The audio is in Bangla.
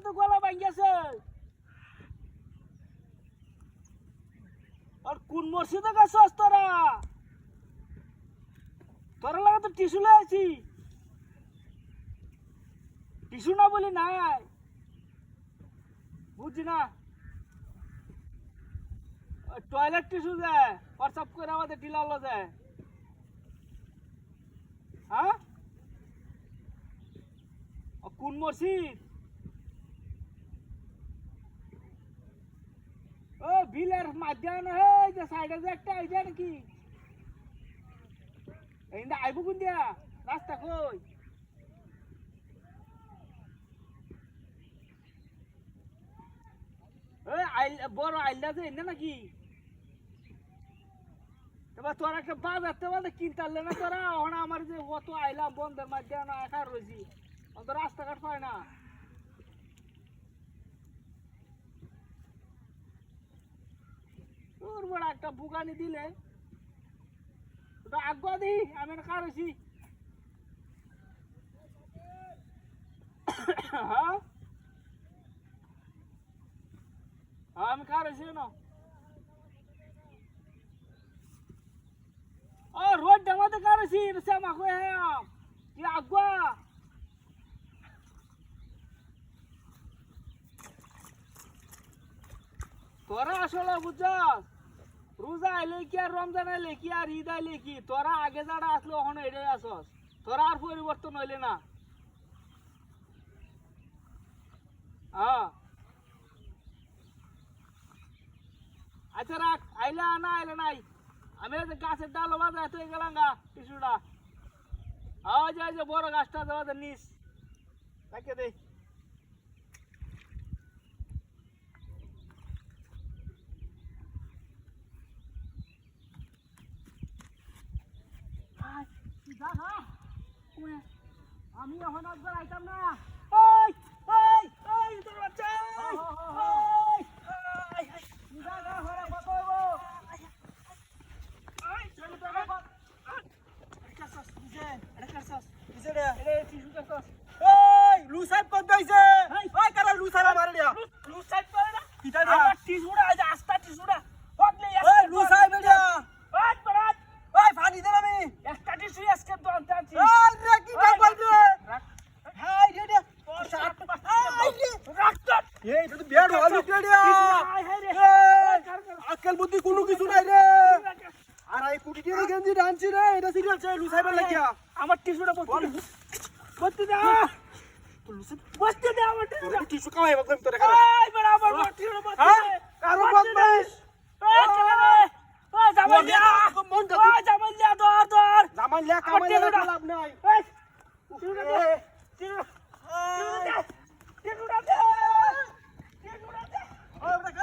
তো গলা ভাঙ্গিয়েছে আর কোন মসজিদে গেছস তোরা তোরা লাগা তো টিস্যু লয়ে আছি টিস্যু না বলি নাই বুঝছি না টয়লেট টিস্যু যায় হোয়াটসঅ্যাপ করে আমাদের ডিলার যায় হ্যাঁ কোন মসজিদ ও বিলের মাঝখানে এই যে সাইডে যে একটা আইছে নাকি এইটা আইব কোন দিয়া রাস্তা কই এই আইল বড় আইলা যে এনে নাকি এবার তোর একটা বাজার তো বলতে কিনতালে না তোরা ওখানে আমার যে অত আইলাম বন্ধের মাঝখানে একা রয়েছি অত রাস্তাঘাট পায় না তোর বড় একটা বুগানি দিলে ওটা আগুয়া দিই আমি কার হয়েছি হ্যাঁ আমি কার হয়েছি না ও রোড ডামাতে কার হয়েছি শ্যামা কয়ে হ্যাঁ কি আগুয়া তোরা আসলে বুঝছস রোজা আইলে কি আর রমজান আইলে কি আর ঈদ আইলে কি তোরা আগে যারা আসলে ওখানে এটাই আসস তোরা আর পরিবর্তন হইলে না হ্যাঁ আচ্ছা রাখ আইলে না আইলে নাই আমি গাছের ডাল বাজায় তুই গেলাম গা টিসুটা আওয়াজ যে বড় গাছটা দেওয়া নিস রাখে দে আমি এখন একবার আইতাম না ওই ওই ওই তোর বাচ্চা ওই ওই জায়গা হরে কত হইব ওই চল তো বাবা কাছাস দিছে এটা কাছাস দিছে রে এরে টিস্যু কাছাস ওই লুসাইব কত দইছে ওই কারা লুসাইব মারে দিয়া লুসাইব করে না কিটা রে আমার টিস্যুটা আজ আস্তা টিস্যুটা হটলে ওই লুসাইব দিয়া ওই পড়াত ওই পানি দে আমি একটা টিস্যু আজকে তো আনতে আছি আরে কিটা বলবে হাই রে রে শার্ট হাই রে রাখত এই তো বেড হলি রে হাই হাই রে আজকাল বুদ্ধি কোনো কিছু নাই রে আর এই কুটিটি রে গেঞ্জি ডানছি রে এটা সিরিয়াল চাই লুসাইবার লাগিয়া আমার টিস্যুটা বলতে দে তো লুসাই বলতে দে আমার টিস্যু কামাই বলতে তোরে খারাপ এই বড় আমার টিস্যুটা বলতে দে কারো বদমাইশ এই চলে রে ও জামাইলিয়া ও জামাইলিয়া দর দর জামাইলিয়া কামাইলিয়া লাভ নাই